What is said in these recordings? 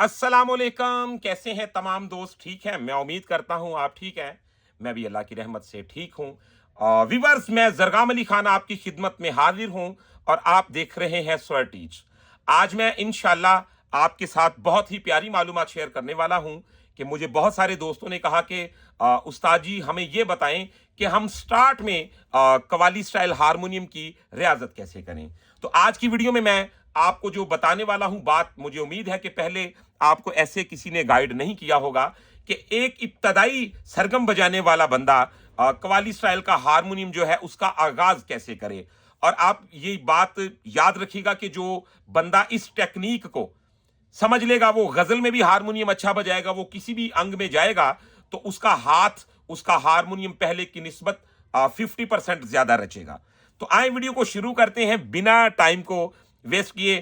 अस्सलामुअलैकुम। कैसे हैं तमाम दोस्त? ठीक हैं? मैं उम्मीद करता हूं आप ठीक हैं। मैं भी अल्लाह की रहमत से ठीक हूं। व्यूअर्स, मैं जरगाम अली खान आपकी खिदमत में हाजिर हूं और आप देख रहे हैं स्वर टीच। आज मैं इंशाल्लाह आपके साथ बहुत ही प्यारी मालूमात शेयर करने वाला हूं कि मुझे बहुत सारे दोस्तों ने कहा कि उस्ताद जी हमें ये बताएं कि हम स्टार्ट में कव्वाली स्टाइल हारमोनियम की रियाजत कैसे करें। तो आज की वीडियो में मैं आपको जो बताने वाला हूं बात, मुझे उम्मीद है कि पहले आपको ऐसे किसी ने गाइड नहीं किया होगा कि एक इब्तदाई सरगम बजाने वाला बंदा कव्वाली स्टाइल का हारमोनियम जो है उसका आगाज कैसे करे। और आप ये बात याद रखिएगा कि जो बंदा इस टेक्निक को समझ लेगा वो गजल में भी हारमोनियम अच्छा बजाएगा, वो किसी भी अंग में जाएगा तो उसका हाथ, उसका हारमोनियम पहले की निस्बत 50% ज्यादा रचेगा। तो आए वीडियो को शुरू करते हैं बिना टाइम को वेस्ट किए।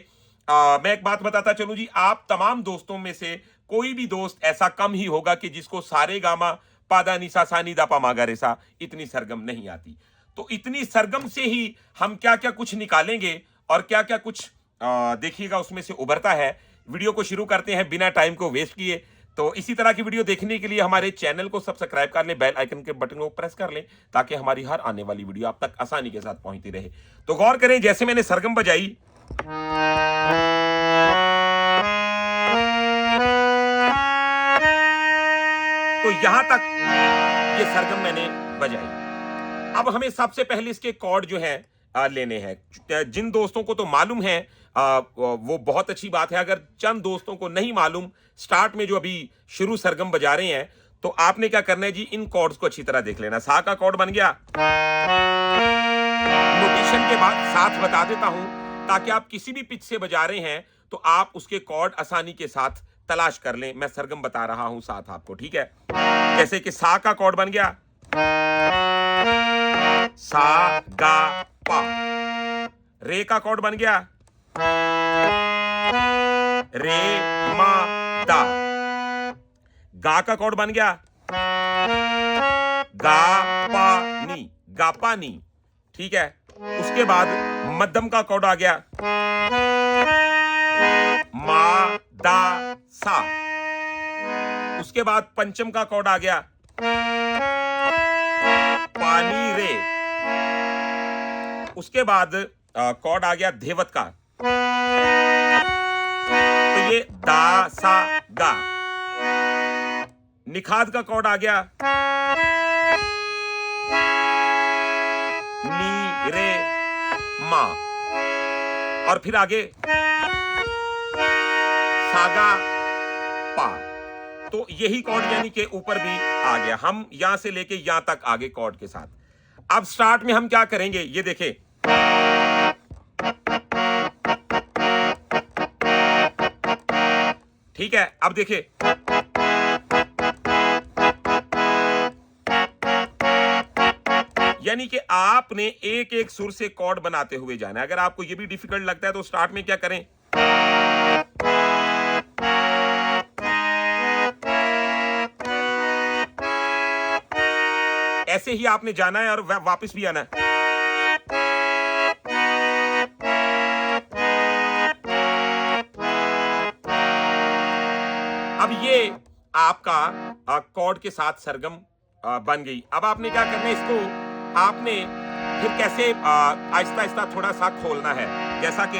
मैं एक बात बताता चलूं जी, आप तमाम दोस्तों में से कोई भी दोस्त ऐसा कम ही होगा कि जिसको सारे गामा पादा निसा सानी दा पा मागा रेसा इतनी सरगम नहीं आती। तो इतनी सरगम से ही हम क्या क्या कुछ निकालेंगे और क्या क्या कुछ देखिएगा उसमें से उभरता है। वीडियो को शुरू करते हैं बिना टाइम को वेस्ट किए। तो इसी तरह की वीडियो देखने के लिए हमारे चैनल को सब्सक्राइब कर लें, बेल आइकन के बटन को प्रेस कर लें ताकि हमारी हर आने वाली वीडियो आप तक आसानी के साथ पहुंचती रहे। तो गौर करें, जैसे मैंने सरगम बजाई, तो यहां तक ये सरगम मैंने बजाई। अब हमें सबसे पहले इसके कॉर्ड जो है लेने हैं। जिन दोस्तों को तो मालूम है वो बहुत अच्छी बात है। अगर चंद दोस्तों को नहीं मालूम, स्टार्ट में जो अभी शुरू सरगम बजा रहे हैं, तो आपने क्या करना है जी, इन कॉर्ड्स को अच्छी तरह देख लेना। सा का कॉर्ड बन गया। नोटेशन के बाद साथ बता देता हूं ताकि आप किसी भी पिच से बजा रहे हैं तो आप उसके कॉर्ड आसानी के साथ तलाश कर लें। मैं सरगम बता रहा हूं साथ आपको, ठीक है? जैसे कि सा का कॉर्ड बन गया, सा गा पा। रे का कॉर्ड बन गया, रे मा दा। गा का कॉर्ड बन गया, गा पा नी, गा पा नी, ठीक है? उसके बाद मध्यम का कॉर्ड आ गया, मा दा सा। उसके बाद पंचम का कॉर्ड आ गया, पानी रे। उसके बाद कॉर्ड आ गया धेवत का, तो ये दा सा गा। निखाद का कॉर्ड आ गया, नी रे मा। और फिर आगे सागा पा। तो यही कॉर्ड यानी कि ऊपर भी आ गया। हम यहां से लेके यहां तक आगे कॉर्ड के साथ। अब स्टार्ट में हम क्या करेंगे, ये देखें। ठीक है, अब देखिए, यानी कि आपने एक एक सुर से कॉर्ड बनाते हुए जाना है। अगर आपको यह भी डिफिकल्ट लगता है तो स्टार्ट में क्या करें, ऐसे ही आपने जाना है और वापस भी आना है। अब ये आपका कॉर्ड के साथ सरगम बन गई। अब आपने क्या करना है, इसको आपने फिर कैसे आहिस्ता आहिस्ता थोड़ा सा खोलना है। जैसा कि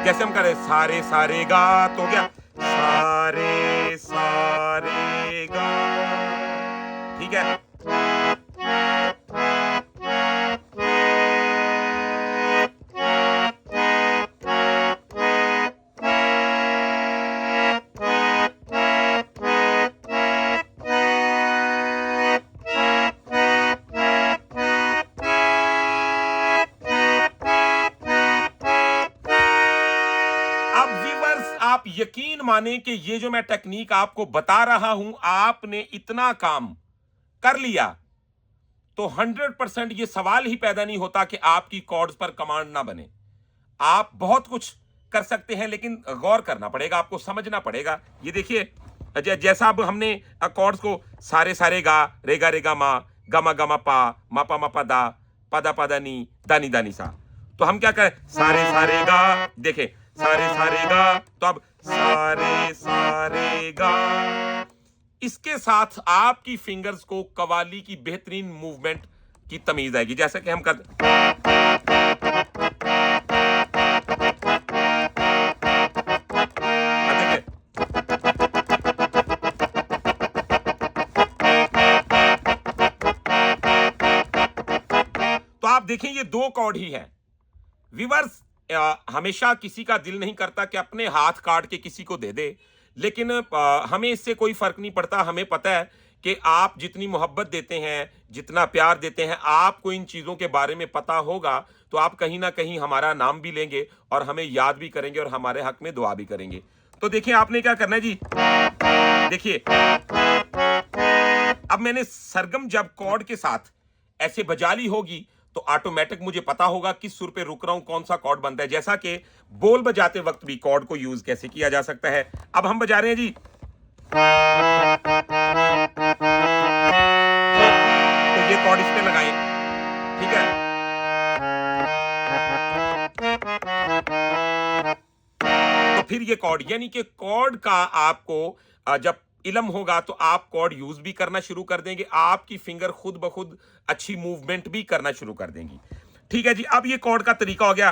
जैसे हम करें सारे सारे गा, तो क्या सारे सारे गा, ठीक है? अब व्यूअर्स, आप यकीन माने कि ये जो मैं टेक्निक आपको बता रहा हूं, आपने इतना काम कर लिया तो 100% ये सवाल ही पैदा नहीं होता कि आपकी कॉर्ड्स पर कमांड ना बने। आप बहुत कुछ कर सकते हैं लेकिन गौर करना पड़ेगा, आपको समझना पड़ेगा। ये देखिए, जैसा अब हमने कॉर्ड्स को सारे सारे गा, रेगा रेगा मा, गमा गमा पा, मा पा दा, पदा पदा नी, दानी दानी सा। तो हम क्या करें, सारे सारे गा, देखें सारे सारे गा, तो अब सारे सारे गा। इसके साथ आपकी फिंगर्स को कवाली की बेहतरीन मूवमेंट की तमीज आएगी, जैसा कि हम करते। अब देखिए, तो आप देखें ये दो कॉर्ड ही है। विवर्स, हमेशा किसी का दिल नहीं करता कि अपने हाथ काट के किसी को दे दे, लेकिन हमें इससे कोई फर्क नहीं पड़ता। हमें पता है कि आप जितनी मोहब्बत देते हैं, जितना प्यार देते हैं, आपको इन चीज़ों के बारे में पता होगा, तो आप कहीं ना कहीं हमारा नाम भी लेंगे और हमें याद भी करेंगे और हमारे हक में दुआ भी करेंगे। तो देखिए आपने क्या करना है जी, देखिए अब मैंने सरगम जब कॉर्ड के साथ ऐसे बजा ली होगी, तो ऑटोमेटिक मुझे पता होगा किस सुर पे रुक रहा हूं, कौन सा कॉर्ड बनता है। जैसा कि बोल बजाते वक्त भी कॉर्ड को यूज कैसे किया जा सकता है। अब हम बजा रहे हैं जी, तो ये कॉर्ड इस पे लगाएं, ठीक है। तो फिर ये कॉर्ड, यानी कि कॉर्ड का आपको जब इल्म होगा तो आप कॉर्ड यूज भी करना शुरू कर देंगे, आपकी फिंगर खुद ब खुद अच्छी मूवमेंट भी करना शुरू कर देंगी। ठीक है जी, अब ये कॉर्ड का तरीका हो गया।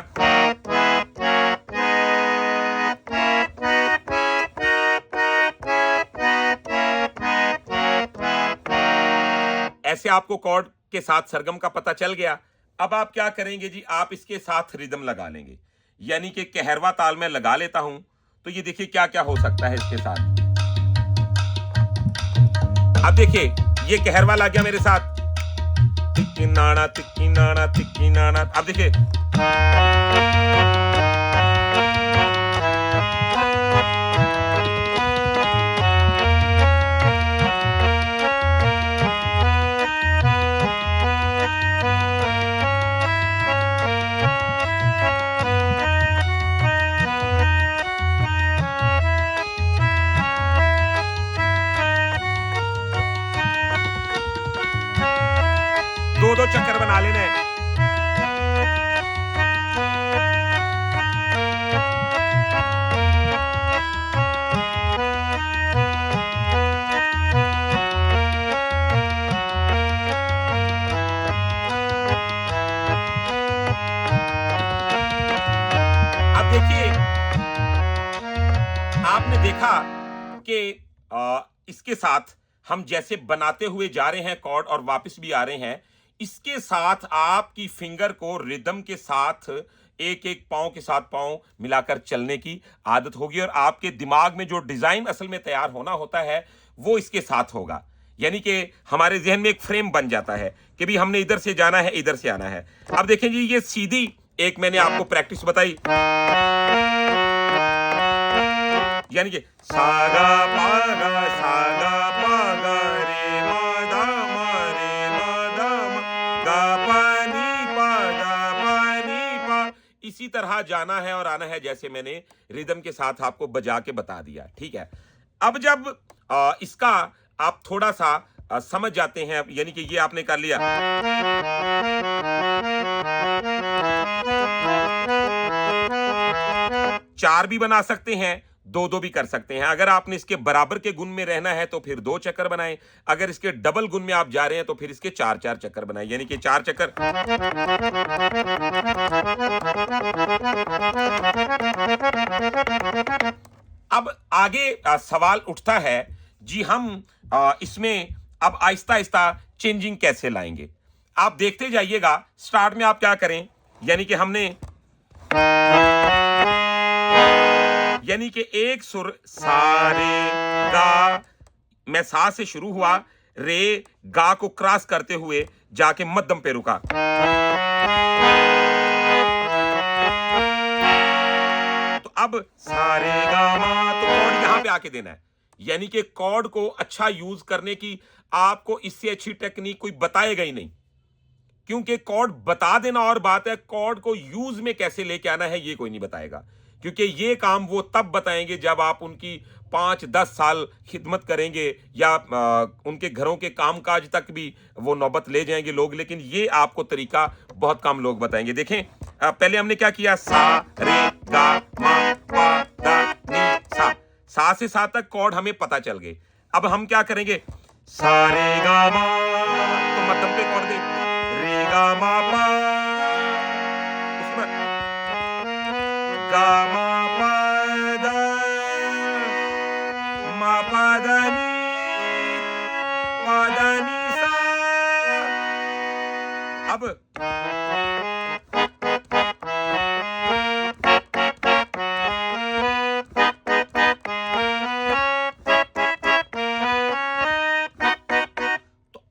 ऐसे आपको कॉर्ड के साथ सरगम का पता चल गया। अब आप क्या करेंगे जी, आप इसके साथ रिदम लगा लेंगे, यानी कि कहरवा ताल में लगा लेता हूं, तो ये देखिए क्या क्या हो सकता है इसके साथ। अब देखिए ये कहरवा लग गया मेरे साथ, तिक्की नाना तिक्की नाना तिक्की नाना। अब देखिए, दो दो चक्कर बना लेना है। अब देखिए आपने देखा कि इसके साथ हम जैसे बनाते हुए जा रहे हैं कॉर्ड और वापस भी आ रहे हैं, इसके साथ आपकी फिंगर को रिदम के साथ एक एक पांव के साथ पांव मिलाकर चलने की आदत होगी, और आपके दिमाग में जो डिजाइन असल में तैयार होना होता है वो इसके साथ होगा। यानी कि हमारे जहन में एक फ्रेम बन जाता है कि भी हमने इधर से जाना है, इधर से आना है। अब देखें जी, ये सीधी एक मैंने आपको प्रैक्टिस बताई, यानी कि सागा पागा सागा पागा रे मादा मारे मादा गा पानी पागा पानी पा। इसी तरह जाना है और आना है, जैसे मैंने रिदम के साथ आपको बजा के बता दिया। ठीक है, अब जब इसका आप थोड़ा सा समझ जाते हैं, यानी कि ये आपने कर लिया, चार भी बना सकते हैं, दो दो भी कर सकते हैं। अगर आपने इसके बराबर के गुण में रहना है तो फिर दो चक्कर बनाएं, अगर इसके डबल गुण में आप जा रहे हैं तो फिर इसके चार चार चक्कर बनाएं, यानी कि चार चक्कर। अब आगे सवाल उठता है जी, हम इसमें अब आहिस्ता आहिस्ता चेंजिंग कैसे लाएंगे। आप देखते जाइएगा, स्टार्ट में आप क्या करें, यानी कि हमने, यानी कि एक सुर सारे गा, मैं सा से शुरू हुआ, रे गा को क्रॉस करते हुए जाके मध्यम पे रुका, तो अब सारे गा मा, तो कॉर्ड यहां पे आके देना है। यानी कि कॉर्ड को अच्छा यूज करने की आपको इससे अच्छी टेक्निक कोई बताएगा ही नहीं, क्योंकि कॉर्ड बता देना और बात है, कॉर्ड को यूज में कैसे लेके आना है ये कोई नहीं बताएगा, क्योंकि ये काम वो तब बताएंगे जब आप उनकी 5-10 साल खिदमत करेंगे, या उनके घरों के कामकाज तक भी वो नौबत ले जाएंगे लोग, लेकिन ये आपको तरीका बहुत कम लोग बताएंगे। देखें, पहले हमने क्या किया, सा रे गा मा पा दा नी सा, सा से सा तक कॉर्ड हमें पता चल गए। अब हम क्या करेंगे, सा रे गा मा, तो मध्यम पे कॉर्ड दे, रे गा मा पा, उसके बाद गा मा पा दा मा पा दा नी पा दा नी सा। अब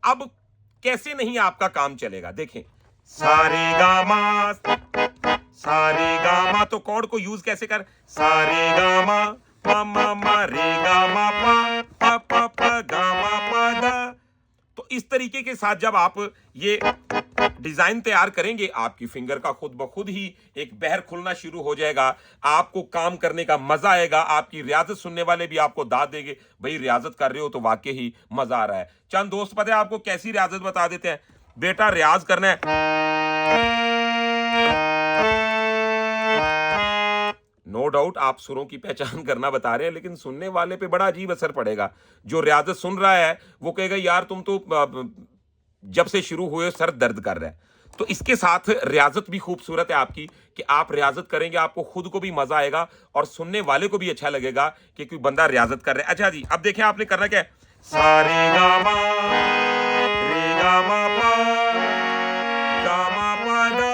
अब कैसे नहीं आपका काम चलेगा, देखें, सारे गामा, सारे गामा, तो कॉर्ड को यूज कैसे कर, सारे गामा पा मा मा रे गामा पा पा पा पा गामा पा दा। तो इस तरीके के साथ जब आप ये डिजाइन तैयार करेंगे, आपकी फिंगर का खुद ब खुद ही एक बहर खुलना शुरू हो जाएगा, आपको काम करने का मजा आएगा, आपकी रियाजत सुनने वाले भी आपको दाद देंगे, भाई रियाजत कर रहे हो तो वाकई ही मजा आ रहा है। चंद दोस्त पता है आपको कैसी रियाजत बता देते हैं, बेटा रियाज करना है, नो डाउट आप सुरों की पहचान करना बता रहे हैं, लेकिन सुनने वाले पे बड़ा अजीब असर पड़ेगा। जो रियाजत सुन रहा है वो कहेगा यार तुम तो जब से शुरू हुए सर दर्द कर रहा है। तो इसके साथ रियाजत भी खूबसूरत है आपकी, कि आप रियाजत करेंगे, आपको खुद को भी मजा आएगा और सुनने वाले को भी अच्छा लगेगा कि कोई बंदा रियाजत कर रहा है। अच्छा जी, अब देखें आपने करना क्या है, सारे गामा रे गामा पा गामा पा दा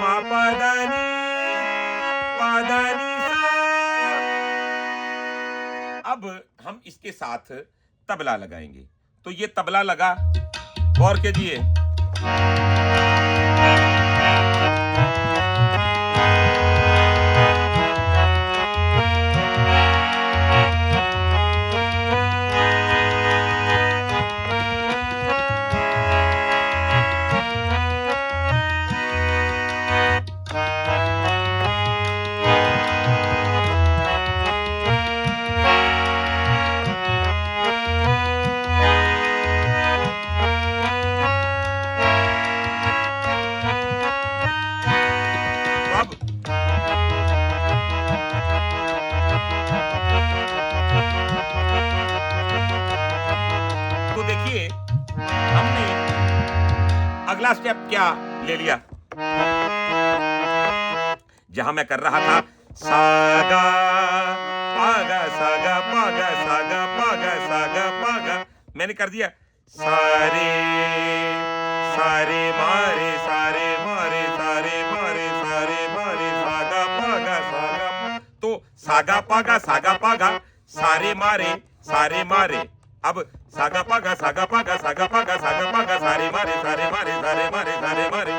मा पा दा नी पा दा नी सा। अब हम इसके साथ तबला लगाएंगे, तो ये तबला लगा, गौर कीजिए, अब तो देखिए हमने अगला स्टेप क्या ले लिया, जहां मैं कर रहा था सागा पागा सागा पागा सागा पागा सागा पागा, मैंने कर दिया सारे सारे मारे सारे मारे सारे मारे सारे मारे सागा पागा सागा, तो सागा पागा सारे मारे। अब सागा पागा सागा पागा सारे मारे सारे मारे सारे मारे सारे मारे।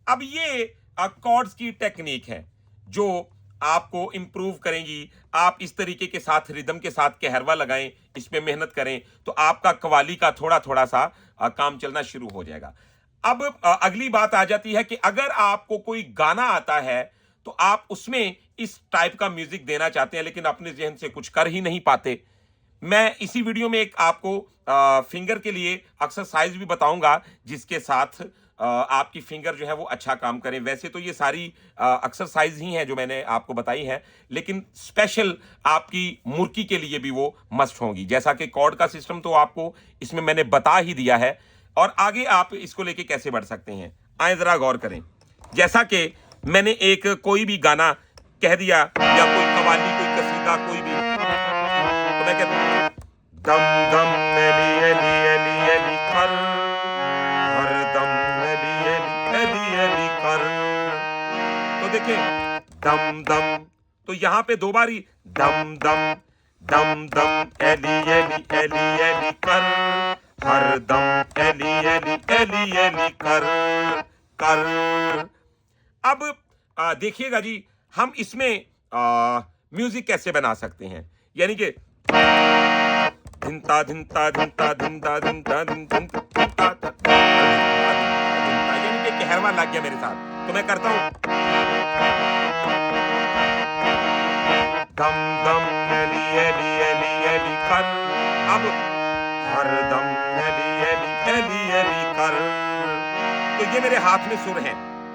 अब ये कॉर्ड्स की टेक्निक है जो आपको इंप्रूव करेंगी। आप इस तरीके के साथ रिदम के साथ कहरवा लगाएं, इसमें मेहनत करें, तो आपका कवाली का थोड़ा थोड़ा सा काम चलना शुरू हो जाएगा। अब अगली बात आ जाती है कि अगर आपको कोई गाना आता है तो आप उसमें इस टाइप का म्यूजिक देना चाहते हैं, लेकिन अपने जहन से कुछ कर ही नहीं पाते। मैं इसी वीडियो में एक आपको फिंगर के लिए एक्सरसाइज भी बताऊंगा, जिसके साथ आपकी फिंगर जो है वो अच्छा काम करें। वैसे तो ये सारी एक्सरसाइज ही हैं जो मैंने आपको बताई हैं, लेकिन स्पेशल आपकी मुर्की के लिए भी वो मस्ट होंगी। जैसा कि कॉर्ड का सिस्टम तो आपको इसमें मैंने बता ही दिया है, और आगे आप इसको लेके कैसे बढ़ सकते हैं आए जरा गौर करें। जैसा कि मैंने एक कोई भी गाना कह दिया या कोई कवाली, कोई कसीदा, कोई भी, तो मैं कहता हूं दम दम एली एली एली एली कर, हर दम एली एली एली एली कर। तो देखिए दम दम, तो यहां पे दो बारी दम दम दम दम एली एली एली एली कर, हर दम एली एली एली एली कर कर। अब देखिएगा जी, हम इसमें म्यूजिक कैसे बना सकते हैं, यानी कि धिंता धिंता धिंता धिंता धिंता धिंता धिंता, यानी कि कहरवा लग गया मेरे साथ। तो मैं करता हूं दम दम एली एली एली एली कर, अब हर दम एली एली एली एली कर। तो ये मेरे हाथ में सुर हैं,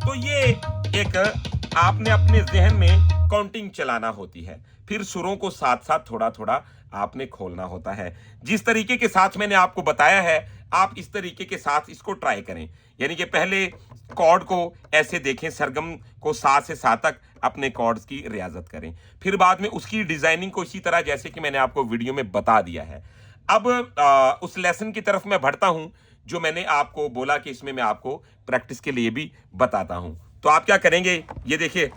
तो ये एक आपने अपने जहन में काउंटिंग चलाना होती है, फिर सुरों को साथ साथ थोड़ा थोड़ा आपने खोलना होता है। जिस तरीके के साथ मैंने आपको बताया है, आप इस तरीके के साथ इसको ट्राई करें। यानी कि पहले कॉर्ड को ऐसे देखें, सरगम को सा से सा तक अपने कॉर्ड्स की रियाजत करें, फिर बाद में उसकी डिजाइनिंग को इसी तरह जैसे कि मैंने आपको वीडियो में बता दिया है। अब उस लेसन की तरफ मैं बढ़ता हूं जो मैंने आपको बोला कि इसमें मैं आपको प्रैक्टिस के लिए भी बताता हूं। तो आप क्या करेंगे, ये देखिए,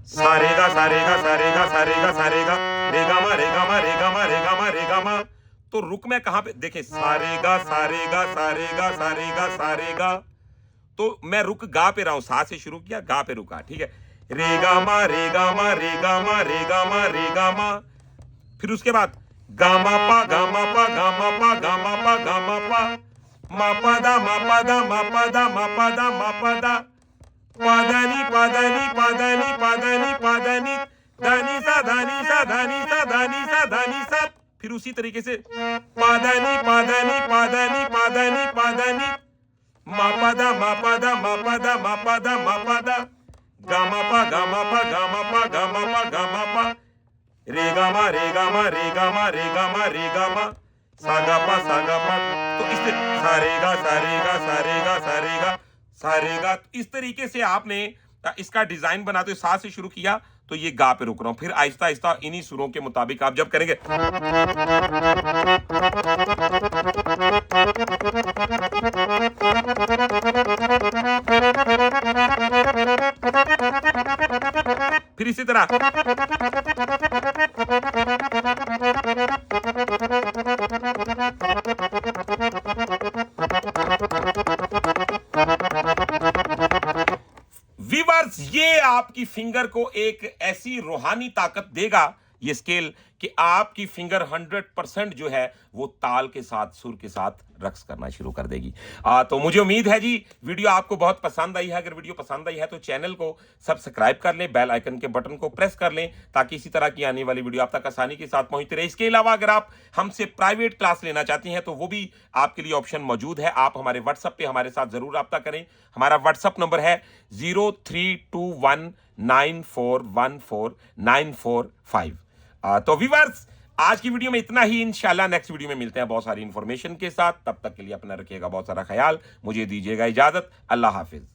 सारेगा सारेगा सारेगा सारेगा सारेगा, रेगामा रेगामा रेगामा रेगामा रेगामा। तो रुक मैं कहां पे, देखें, सारेगा सारेगा सारेगा सारेगा सारेगा। तो मैं रुक गा पे रहा हूं, सा से शुरू किया, गा पे रुका, ठीक है। रेगामा रेगामा रेगामा रेगामा रेगामा, फिर उसके बाद गामा पा गामा पा गामा पा गामा पा गामा पा, मापा दा मापा दा मापा दा मापा दा मापा दा, पादानी पादानी पादानी पादानी पादानी, दानी सा दानी सा दानी सा दानी सा दानी सा। फिर उसी तरीके से पादानी पादानी पादानी पादानी पादानी, मापादा मापादा मापादा मापादा मापादा, गामा पा गामा पा गामा पा गामा पा गामा पा, रेगामा रेगामा रेगामा रेगामा रेगामा, सागापा सागापा। तो इस सारेगा सारेगा सारेगा सारेगा सारेगा, इस तरीके से आपने इसका डिजाइन बनाते सा से शुरू किया तो ये गा पे रुक रहा हूं, फिर आहिस्ता आहिस्ता इन्हीं सुरों के मुताबिक आप जब करेंगे, फिर इसी तरह, व्यूअर्स, ये आपकी फिंगर को एक ऐसी रूहानी ताकत देगा ये स्केल कि आपकी फिंगर 100% जो है वो ताल के साथ, सुर के साथ रक्स करना शुरू कर देगी। तो मुझे उम्मीद है जी वीडियो आपको बहुत पसंद आई है। अगर वीडियो पसंद आई है तो चैनल को सब्सक्राइब कर लें, बेल आइकन के बटन को प्रेस कर लें ताकि इसी तरह की आने वाली वीडियो आप तक आसानी के साथ पहुंचती रहे। इसके अलावा अगर आप हमसे प्राइवेट क्लास लेना चाहती हैं तो वो भी आपके लिए ऑप्शन मौजूद है। आप हमारे व्हाट्सएप पे हमारे साथ जरूर रब्ता करें। हमारा व्हाट्सएप नंबर है 0321941495। तो व्यूअर्स, आज की वीडियो में इतना ही। इंशाल्लाह नेक्स्ट वीडियो में मिलते हैं बहुत सारी इंफॉर्मेशन के साथ। तब तक के लिए अपना रखिएगा बहुत सारा ख्याल। मुझे दीजिएगा इजाजत। अल्लाह हाफिज।